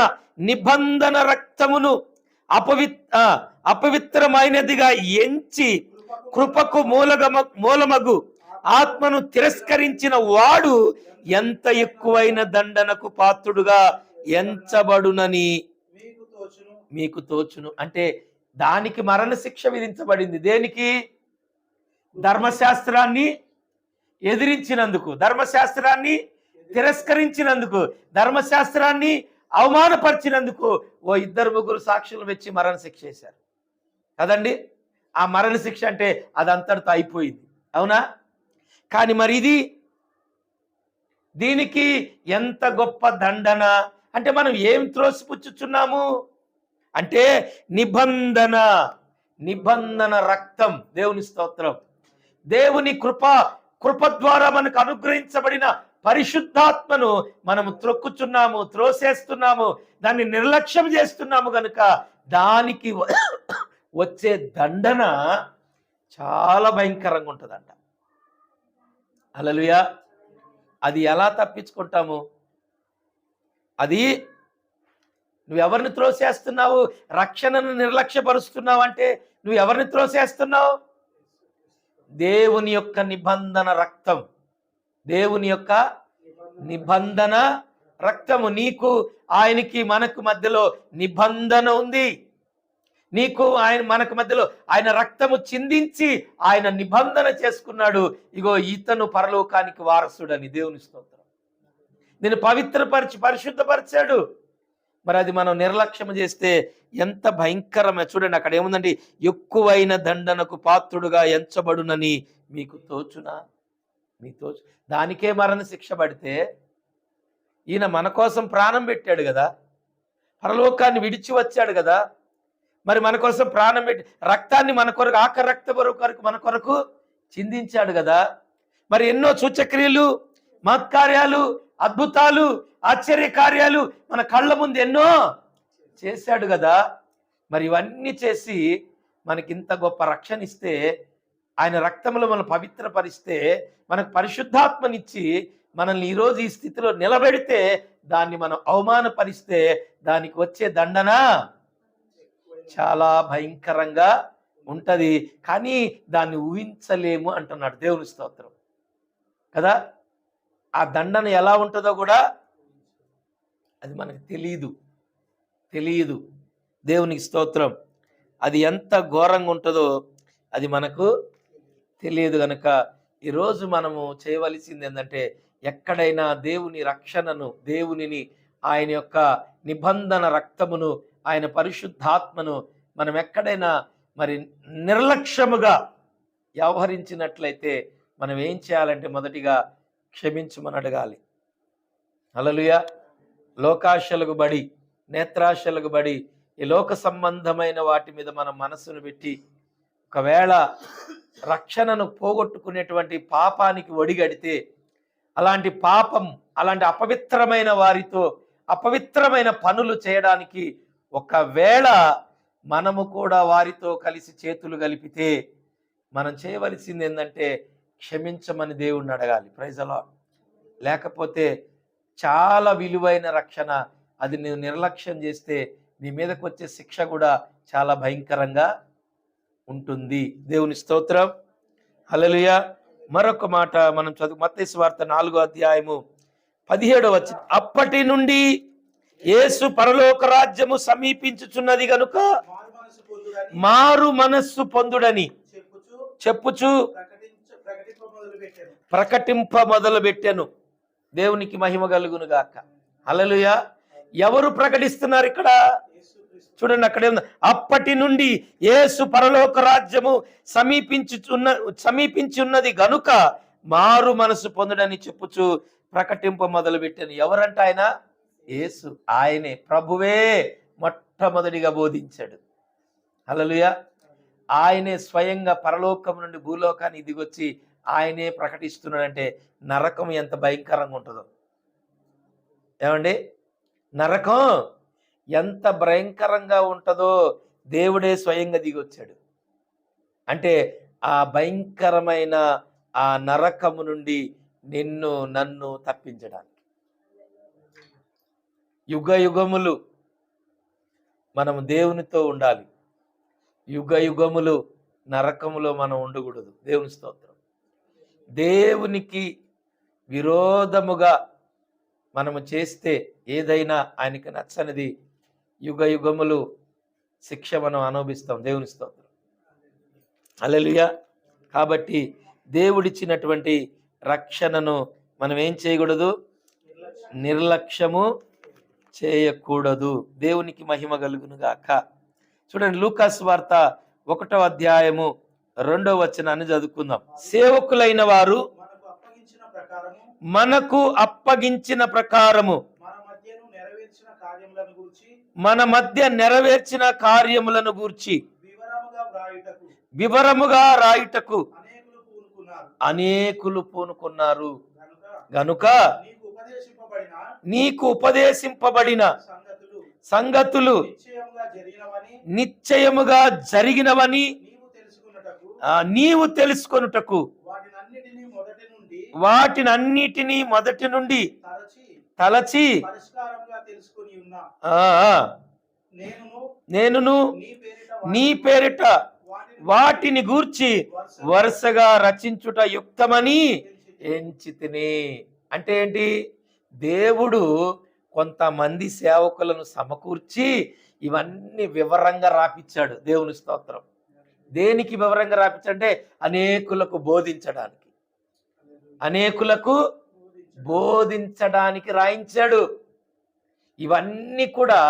Speaker 1: నిబంధన రక్తమును అపవిత్రమైనదిగా ఎంచి కృపకు మూలమగు ఆత్మను తిరస్కరించిన వాడు ఎంత ఎక్కువైన దండనకు పాత్రుడుగా ఎంచబడునని మీకు తోచును. అంటే దానికి మరణశిక్ష విధించబడింది. దేనికి? ధర్మశాస్త్రాన్ని ఎదిరించినందుకు, ధర్మశాస్త్రాన్ని తిరస్కరించినందుకు, ధర్మశాస్త్రాన్ని అవమానపరిచినందుకు ఇద్దరు ముగ్గురు సాక్షులు వచ్చి మరణశిక్ష చేశారు కదండి. ఆ మరణశిక్ష అంటే అదంతటితో అయిపోయింది. అవునా? కానీ మరి దీనికి ఎంత గొప్ప దండన అంటే, మనం ఏం త్రోసిపుచ్చుచున్నాము అంటే నిబంధన రక్తం. దేవుని స్తోత్రం. దేవుని కృప ద్వారా మనకు అనుగ్రహించబడిన పరిశుద్ధాత్మను మనము త్రొక్కుచున్నాము, త్రోసేస్తున్నాము, దాన్ని నిర్లక్ష్యం చేస్తున్నాము గనుక దానికి వచ్చే దండన చాలా భయంకరంగా ఉంటుందంట. హల్లెలూయా. అది ఎలా తప్పించుకుంటాము? అది నువ్వెవరిని త్రోసేస్తున్నావు? రక్షణను నిర్లక్ష్యపరుస్తున్నావు అంటే నువ్వు ఎవరిని త్రోసేస్తున్నావు? దేవుని యొక్క నిబంధన రక్తం, దేవుని యొక్క నిబంధన రక్తము. నీకు ఆయనకి మనకు మధ్యలో నిబంధన ఉంది. నీకు మనకు మధ్యలో ఆయన రక్తము చిందించి ఆయన నిబంధన చేసుకున్నాడు. ఇగో ఇతను పరలోకానికి వారసుడని. దేవుని స్తోత్రం. నేను పవిత్రపరిచి పరిశుద్ధపరిచాడు. మరి అది మనం నిర్లక్ష్యం చేస్తే ఎంత భయంకరమే. చూడండి అక్కడ ఏముందండి, ఎక్కువైన దండనకు పాత్రుడుగా ఎంచబడునని మీకు తోచునా? మీ తోచు. దానికే మరణ శిక్ష పడితే ఈయన మన కోసం ప్రాణం పెట్టాడు కదా, పరలోకాన్ని విడిచి వచ్చాడు కదా, మరి మన కోసం ప్రాణం పెట్టి రక్తాన్ని మన కొరకు, ఆఖరి రక్త కొరకు మన కొరకు చిందించాడు కదా. మరి ఎన్నో సూచక్రియలు, మహత్కార్యాలు, అద్భుతాలు, ఆశ్చర్య కార్యాలు మన కళ్ళ ముందు ఎన్నో చేశాడు కదా. మరి ఇవన్నీ చేసి మనకింత గొప్ప రక్షణ ఇస్తే, ఆయన రక్తంలో మనం పవిత్రపరిస్తే, మనకు పరిశుద్ధాత్మనిచ్చి మనల్ని ఈరోజు ఈ స్థితిలో నిలబెడితే, దాన్ని మనం అవమానపరిస్తే దానికి వచ్చే దండన చాలా భయంకరంగా ఉంటది. కానీ దాన్ని ఊహించలేము అంటున్నాడు. దేవుని స్తోత్రం కదా. ఆ దండన ఎలా ఉంటుందో కూడా అది మనకు తెలియదు. దేవునికి స్తోత్రం. అది ఎంత ఘోరంగా ఉంటుందో అది మనకు తెలియదు. కనుక ఈరోజు మనము చేయవలసింది ఏంటంటే, ఎక్కడైనా దేవుని రక్షణను, దేవునిని, ఆయన యొక్క నిబంధన రక్తమును, ఆయన పరిశుద్ధాత్మను మనం ఎక్కడైనా మరి నిర్లక్ష్యముగా వ్యవహరించినట్లయితే మనం ఏం చేయాలంటే, మొదటిగా క్షమించమని అడగాలి. హల్లెలూయా. లోకాశలకు బడి, నేత్రాశలకు బడి, ఈ లోక సంబంధమైన వాటి మీద మనం మనసును పెట్టి ఒకవేళ రక్షణను పోగొట్టుకునేటువంటి పాపానికి ఒడిగడితే, అలాంటి పాపం, అలాంటి అపవిత్రమైన వారితో అపవిత్రమైన పనులు చేయడానికి ఒకవేళ మనము కూడా వారితో కలిసి చేతులు కలిపితే, మనం చేయవలసింది ఏంటంటే క్షమించమని దేవుణ్ణి అడగాలి. Praise the Lord. లేకపోతే చాలా విలువైన రక్షణ అది నువ్వు నిర్లక్ష్యం చేస్తే నీ మీదకి వచ్చే శిక్ష కూడా చాలా భయంకరంగా ఉంటుంది. దేవుని స్తోత్రం. హల్లెలూయా. మరొక మాట మనం చదువు, మత్తయి సువార్త 4వ అధ్యాయము 17వ వచనం. అప్పటి నుండి యేసు పరలోక రాజ్యము సమీపించుచున్నది గనుక మారు మనస్సు పొందుడని చెప్పుచు ప్రకటింప మొదలు పెట్టాను. దేవునికి మహిమ కలుగును గాక. హల్లెలూయా. ఎవరు ప్రకటిస్తున్నారు ఇక్కడ? చూడండి అక్కడే ఉంది, అప్పటి నుండి యేసు పరలోక రాజ్యము సమీపించి ఉన్నది గనుక మారు మనసు పొందుడని చెప్పుచు ప్రకటింప మొదలు పెట్టాను. ఎవరంట ఆయన? యేసు. ఆయనే, ప్రభువే మొట్టమొదటిగా బోధించాడు. హల్లెలూయా. ఆయనే స్వయంగా పరలోకం నుండి భూలోకాన్ని దిగొచ్చి ఆయనే ప్రకటిస్తున్నాడంటే నరకం ఎంత భయంకరంగా ఉంటుందో. ఏమండి, నరకం ఎంత భయంకరంగా ఉంటుందో దేవుడే స్వయంగా దిగొచ్చాడు. అంటే ఆ భయంకరమైన ఆ నరకము నుండి నిన్ను నన్ను తప్పించడానికి. యుగ యుగములు మనము దేవునితో ఉండాలి. యుగ యుగములు నరకములో మనం ఉండకూడదు. దేవుని స్తోత్రం. దేవునికి విరోధముగా మనము చేస్తే ఏదైనా ఆయనకి నచ్చనిది యుగ యుగములు శిక్ష మనం అనుభవిస్తాం. దేవుని స్తోత్రం. హల్లెలూయా. కాబట్టి దేవుడిచ్చినటువంటి రక్షణను మనం ఏం చేయకూడదు? నిర్లక్ష్యము చేయకూడదు. దేవునికి మహిమ కలుగును గాక. చూడండి లూకాసు వార్త 1వ అధ్యాయము 2వ వచనాన్ని చదువుకుందాం. సేవకులైన వారు మనకు అప్పగించిన ప్రకారము మన మధ్య నెరవేర్చిన కార్యములను గూర్చి వివరముగా రాయుటకు అనేకులు పూనుకున్నారు. గనుక నీకు ఉపదేశింపబడిన సంగతులు నిశ్చయముగా జరిగినవని నీవు తెలుసుకొనుటకు వాటినన్నిటినీ మొదటి నుండి తలచి నేనును నీ పేరిట వాటిని గూర్చి వరుసగా రచించుట యుక్తమని ఎంచితిని. అంటే ఏంటి? దేవుడు కొంతమంది సేవకులను సమకూర్చి ఇవన్నీ వివరంగా రాపిచ్చాడు. దేవుని స్తోత్రం. దేనికి వివరంగా రాపించంటే అనేకులకు బోధించడానికి, అనేకులకు బోధించడానికి రాయించాడు. ఇవన్నీ కూడా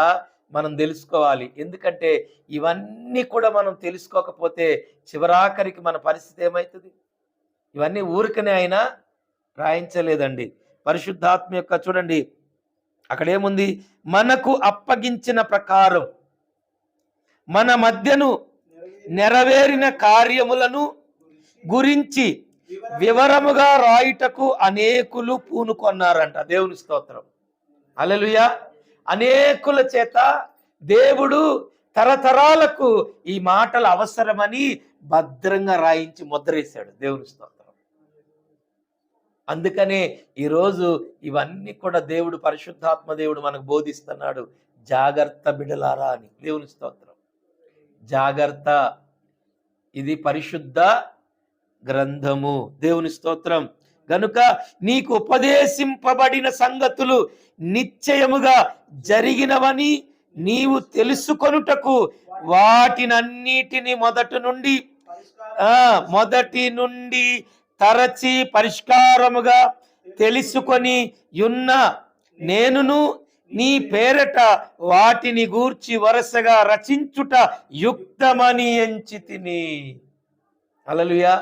Speaker 1: మనం తెలుసుకోవాలి. ఎందుకంటే ఇవన్నీ కూడా మనం తెలుసుకోకపోతే చివరాఖరికి మన పరిస్థితి ఏమవుతుంది? ఇవన్నీ ఊరికనే ఆయన రాయించలేదండి. పరిశుద్ధాత్మ యొక్క చూడండి అక్కడేముంది? మనకు అప్పగించిన ప్రకారం మన మధ్యను నెరవేరిన కార్యములను గురించి వివరముగా రాయుటకు అనేకులు పూనుకొన్నారంట. దేవుని స్తోత్రం. హల్లెలూయా. అనేకుల చేత దేవుడు తరతరాలకు ఈ మాటలు అవసరమని భద్రంగా రాయించి ముద్రేశాడు. దేవుని స్తోత్రం. అందుకనే ఈరోజు ఇవన్నీ కూడా దేవుడు, పరిశుద్ధాత్మ దేవుడు మనకు బోధిస్తున్నాడు. జాగ్రత్త బిడ్డలారా అని. దేవుని స్తోత్రం. జాగ్రత్త, ఇది పరిశుద్ధ గ్రంథము. దేవుని స్తోత్రం. గనుక నీకు ఉపదేశింపబడిన సంగతులు నిశ్చయముగా జరిగినవని నీవు తెలుసుకొనుటకు వాటినన్నిటిని మొదటి నుండి తరచి పరిష్కారముగా తెలుసుకొని యున్న నేనును నీ పేరట వాటిని గూర్చి వరుసగా రచించుట యుక్తమని ఎంచితిని. హల్లెలూయా.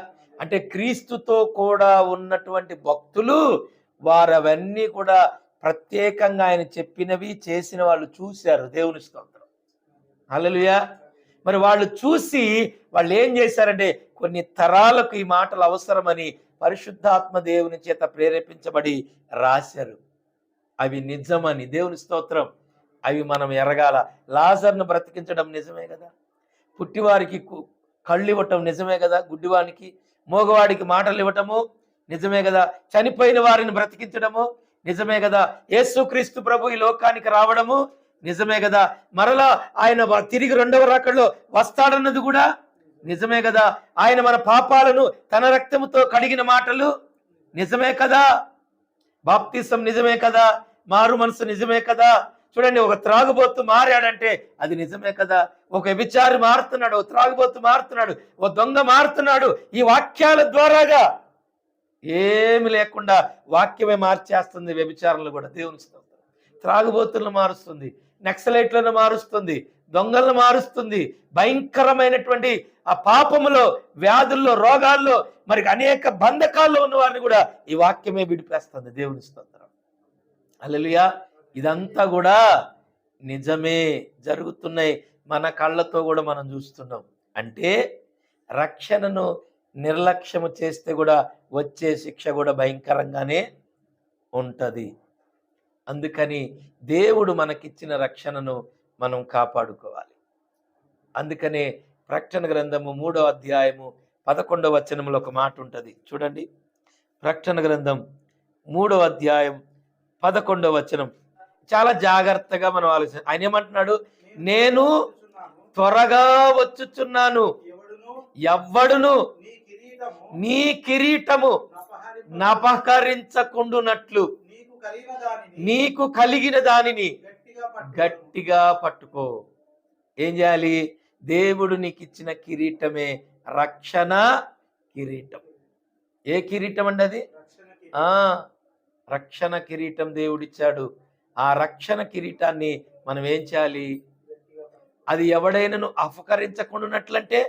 Speaker 1: అంటే క్రీస్తుతో కూడా ఉన్నటువంటి భక్తులు వారవన్నీ కూడా ప్రత్యేకంగా ఆయన చెప్పినవి చేసిన వాళ్ళు చూశారు. దేవుని స్తోత్రం. హల్లెలూయా. మరి వాళ్ళు చూసి వాళ్ళు ఏం చేశారంటే కొన్ని తరాలకు ఈ మాటలు అవసరమని పరిశుద్ధాత్మ దేవుని చేత ప్రేరేపించబడి రాశారు. అవి నిజమని. దేవుని స్తోత్రం. అవి మనం ఎరగాల. లాజర్ను బ్రతికించడం నిజమే కదా, పుట్టివారికి కళ్ళు ఇవ్వటం నిజమే కదా, గుడ్డివానికి మోగవాడికి మాటలు ఇవ్వటము నిజమే కదా, చనిపోయిన వారిని బ్రతికించడము నిజమే కదా, యేసుక్రీస్తు ప్రభు ఈ లోకానికి రావడము నిజమే కదా, మరలా ఆయన తిరిగి రెండవ రాకడలో వస్తాడన్నది కూడా నిజమే కదా, ఆయన మన పాపాలను తన రక్తముతో కడిగిన మాటలు నిజమే కదా, బాప్తిసం నిజమే కదా, మారు మనసు నిజమే కదా. చూడండి, ఒక త్రాగుబోతు మారాడంటే అది నిజమే కదా, ఒక వ్యభిచారి మారుతున్నాడు, ఒక త్రాగుబోతు మారుతున్నాడు, ఒక దొంగ మారుతున్నాడు. ఈ వాక్యాల ద్వారాగా ఏమి లేకుండా వాక్యమే మార్చేస్తుంది వ్యభిచారులు కూడా. దేవుని స్తోత్రం. త్రాగుబోతులను మారుస్తుంది, నక్సలైట్లను మారుస్తుంది, దొంగలను మారుస్తుంది, భయంకరమైనటువంటి ఆ పాపములో, వ్యాధుల్లో, రోగాల్లో, మరి అనేక బంధకాల్లో ఉన్న వారిని కూడా ఈ వాక్యమే విడిపేస్తుంది. దేవుని స్తోత్రం. హల్లెలూయా. ఇదంతా కూడా నిజమే జరుగుతున్నాయి, మన కళ్ళతో కూడా మనం చూస్తున్నాం. అంటే రక్షణను నిర్లక్ష్యము చేస్తే కూడా వచ్చే శిక్ష కూడా భయంకరంగానే ఉంటుంది. అందుకని దేవుడు మనకిచ్చిన రక్షణను మనం కాపాడుకోవాలి. అందుకనే ప్రకటన గ్రంథము 3వ అధ్యాయము 11వ వచనంలో ఒక మాట ఉంటుంది చూడండి. ప్రకటన గ్రంథం 3వ అధ్యాయం 11వ వచనం చాలా జాగ్రత్తగా మనం ఆలోచన. ఆయన ఏమంటున్నాడు? నేను త్వరగా వచ్చుచున్నాను, ఎవ్వడును నీ కిరీటము నపహరించకుండునట్లు నీకు కలిగిన దానిని గట్టిగా పట్టుకో. ఏం చేయాలి? దేవుడు నీకు ఇచ్చిన కిరీటమే రక్షణ కిరీటం. ఏ కిరీటం అండి అది? రక్షణ కిరీటం దేవుడిచ్చాడు. ఆ రక్షణ కిరీటాన్ని మనం ఏం చేయాలి? అది ఎవడైనాను అపహరించకుండానట్లంటే,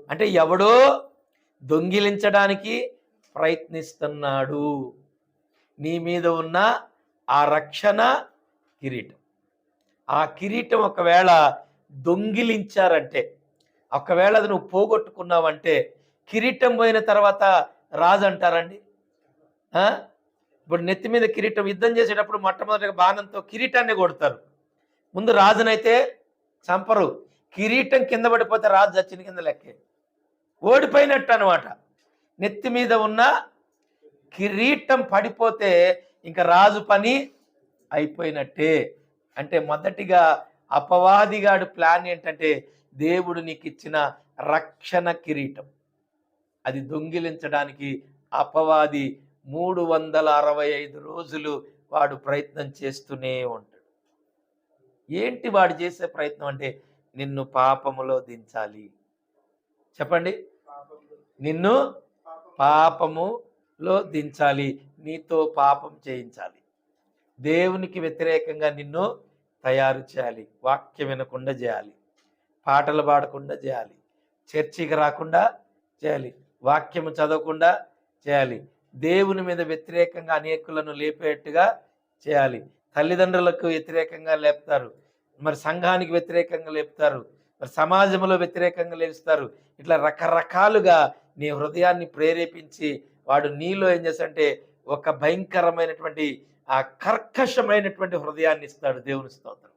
Speaker 1: అంటే ఎవడో దొంగిలించడానికి ప్రయత్నిస్తున్నాడు నీ మీద ఉన్న ఆ రక్షణ కిరీటం. ఆ కిరీటం ఒకవేళ దొంగిలించారంటే, ఒకవేళ అది నువ్వు పోగొట్టుకున్నావంటే, కిరీటం పోయిన తర్వాత రాజు అంటారండి? ఇప్పుడు నెత్తి మీద కిరీటం, యుద్ధం చేసేటప్పుడు మొట్టమొదటిగా బాణంతో కిరీటాన్ని కొడతారు. ముందు రాజునైతే చంపరు, కిరీటం కింద పడిపోతే రాజు చచ్చిన కింద లెక్కే, ఓడిపోయినట్టు అనమాట. నెత్తి మీద ఉన్న కిరీటం పడిపోతే ఇంకా రాజు పని అయిపోయినట్టే. అంటే మొదటిగా అపవాదిగాడు ప్లాన్ ఏంటంటే, దేవుడు నీకు ఇచ్చిన రక్షణ కిరీటం. అది దొంగిలించడానికి అపవాది 365 రోజులు వాడు ప్రయత్నం చేస్తూనే ఉంటాడు. ఏంటి వాడు చేసే ప్రయత్నం అంటే నిన్ను పాపములో దించాలి. చెప్పండి, నిన్ను పాపములో దించాలి, నీతో పాపం చేయించాలి, దేవునికి వ్యతిరేకంగా నిన్ను తయారు చేయాలి, వాక్యం వినకుండా చేయాలి, పాటలు పాడకుండా చేయాలి, చర్చికి రాకుండా చేయాలి, వాక్యము చదవకుండా చేయాలి, దేవుని మీద వ్యతిరేకంగా అనేకులను లేపేట్టుగా చేయాలి, తల్లిదండ్రులకు వ్యతిరేకంగా లేపుతారు, మరి సంఘానికి వ్యతిరేకంగా లేపుతారు, మరి సమాజంలో వ్యతిరేకంగా లేపుతారు. ఇట్లా రకరకాలుగా నీ హృదయాన్ని ప్రేరేపించి వాడు నీలో ఏం చేస్తాడంటే ఒక భయంకరమైనటువంటి ఆ కర్కశమైనటువంటి హృదయాన్ని ఇస్తాడు. దేవుని స్తోత్రం.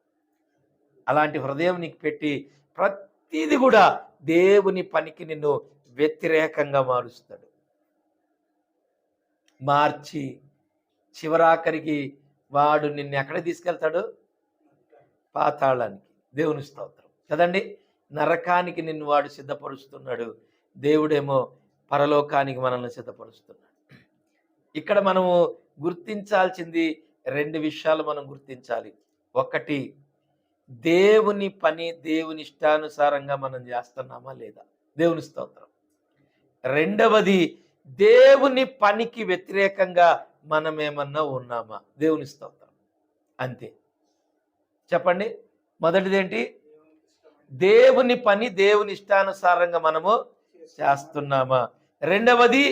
Speaker 1: అలాంటి హృదయం నీకు పెట్టి ప్రతిదీ కూడా దేవుని పనికి నిన్ను వ్యతిరేకంగా మారుస్తాడు. మార్చి చివరాఖరికి వాడు నిన్ను ఎక్కడ తీసుకెళ్తాడు? పాతాళానికి. దేవుని స్తోత్రం కదండి. నరకానికి నిన్ను వాడు సిద్ధపరుస్తున్నాడు, దేవుడేమో పరలోకానికి మనల్ని సిద్ధపరుస్తున్నాడు. ఇక్కడ మనము గుర్తించాల్సింది 2 విషయాలు మనం గుర్తించాలి. ఒకటి, దేవుని పని దేవుని ఇష్టానుసారంగా మనం చేస్తున్నామా లేదా? దేవుని స్తోత్రం. రెండవది, దేవుని పనికి వ్యతిరేకంగా మనమేమన్నా ఉన్నామా? దేవుని స్తోత్రం. అంతే. చెప్పండి, మొదటిదేంటి? దేవుని పని దేవుని ఇష్టానుసారంగా మనము చేస్తున్నామా? రెండవది,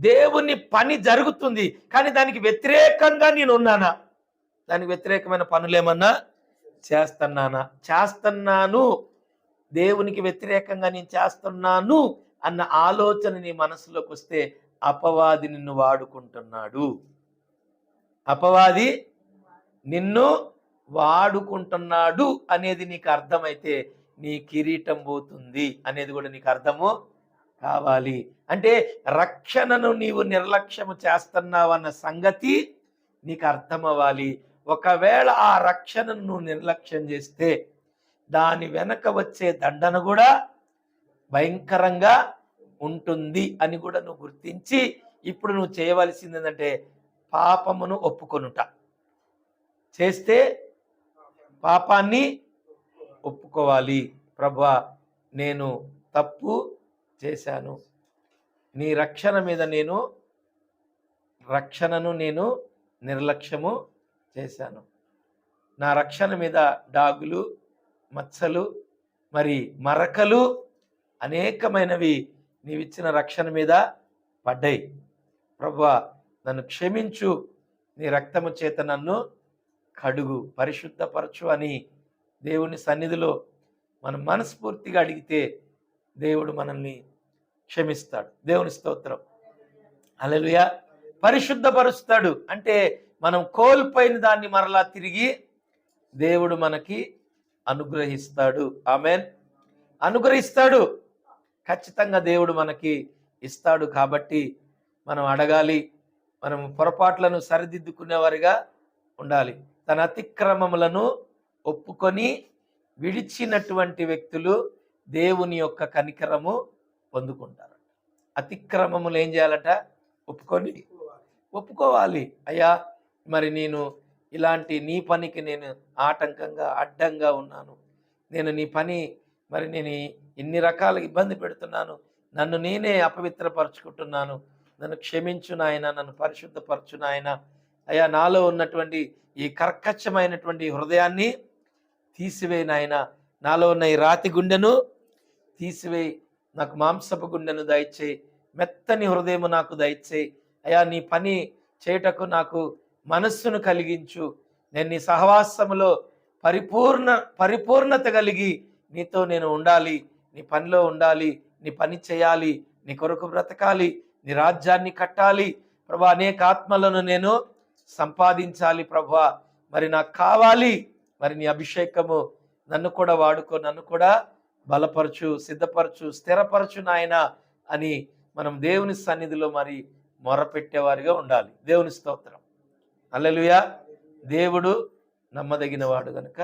Speaker 1: దేవుని పని జరుగుతుంది కానీ దానికి వ్యతిరేకంగా నేను ఉన్నానా? దానికి వ్యతిరేకమైన పనులేమన్నా చేస్తున్నాను, దేవునికి వ్యతిరేకంగా నేను చేస్తున్నాను అన్న ఆలోచన నీ మనసులోకి వస్తే అపవాది నిన్ను వాడుకుంటున్నాడు. అపవాది నిన్ను వాడుకుంటున్నాడు అనేది నీకు అర్థమైతే నీ కిరీటం పోతుంది అనేది కూడా నీకు అర్థము కావాలి. అంటే రక్షణను నీవు నిర్లక్ష్యము చేస్తున్నావన్న సంగతి నీకు అర్థం అవ్వాలి. ఒకవేళ ఆ రక్షణను నువ్వు నిర్లక్ష్యం చేస్తే దాని వెనక వచ్చే దండన కూడా భయంకరంగా ఉంటుంది అని కూడా నువ్వు గుర్తించి ఇప్పుడు నువ్వు చేయవలసింది ఏంటంటే పాపమును ఒప్పుకొనుట. చేస్తే పాపాన్ని ఒప్పుకోవాలి. ప్రభువా, నేను తప్పు చేశాను, నీ రక్షణను నేను నిర్లక్ష్యము చేశాను, నా రక్షణ మీద డాగులు, మచ్చలు, మరి మరకలు అనేకమైనవి నీవిచ్చిన రక్షణ మీద పడ్డాయి. ప్రభువా, నన్ను క్షమించు, నీ రక్తము చేత నన్ను కడుగు, పరిశుద్ధపరచు అని దేవుని సన్నిధిలో మనం మనస్ఫూర్తిగా అడిగితే దేవుడు మనల్ని క్షమిస్తాడు. దేవుని స్తోత్రం. హల్లెలూయా. పరిశుద్ధపరుస్తాడు అంటే మనం కోల్పోయిన దాన్ని మరలా తిరిగి దేవుడు మనకి అనుగ్రహిస్తాడు. ఆమేన్. అనుగ్రహిస్తాడు, ఖచ్చితంగా దేవుడు మనకి ఇస్తాడు. కాబట్టి మనం అడగాలి, మనం పొరపాట్లను సరిదిద్దుకునేవారిగా ఉండాలి. తన అతిక్రమములను ఒప్పుకొని విడిచినటువంటి వ్యక్తులు దేవుని యొక్క కనికరము పొందుకుంటారు. అతిక్రమములు ఏం చేయాలట? ఒప్పుకోవాలి. అయ్యా, మరి నేను ఇలాంటి నీ పనికి నేను ఆటంకంగా అడ్డంగా ఉన్నాను, నేను నీ పని మరి నేను ఇన్ని రకాల ఇబ్బంది పెడుతున్నాను, నన్ను నేనే అపవిత్రపరచుకుంటున్నాను, నన్ను క్షమించు నాయన, నన్ను పరిశుద్ధపరచు నాయన. అయ్యా, నాలో ఉన్నటువంటి ఈ కర్కశమైనటువంటి హృదయాన్ని తీసివేయి నాయన, నాలో ఉన్న ఈ రాతి గుండెను తీసివేయి, నాకు మాంసపు గుండెను దయచేయి, మెత్తని హృదయము నాకు దయచేయి. అయ్యా, నీ పని చేయుటకు నాకు మనస్సును కలిగించు, నేను నీ సహవాసములో పరిపూర్ణత కలిగి నీతో నేను ఉండాలి, నీ పనిలో ఉండాలి, నీ పని చేయాలి, నీ కొరకు బ్రతకాలి, నీ రాజ్యాన్ని కట్టాలి ప్రభా, అనేక ఆత్మలను నేను సంపాదించాలి ప్రభా, మరి నాకు కావాలి, మరి నీ అభిషేకము నన్ను కూడా వాడుకో, నన్ను కూడా బలపరచు, సిద్ధపరచు, స్థిరపరచు నాయన అని మనం దేవుని సన్నిధిలో మరి మొరపెట్టేవారిగా ఉండాలి. దేవుని స్తోత్రం. హల్లెలూయా. దేవుడు నమ్మదగిన వాడు గనుక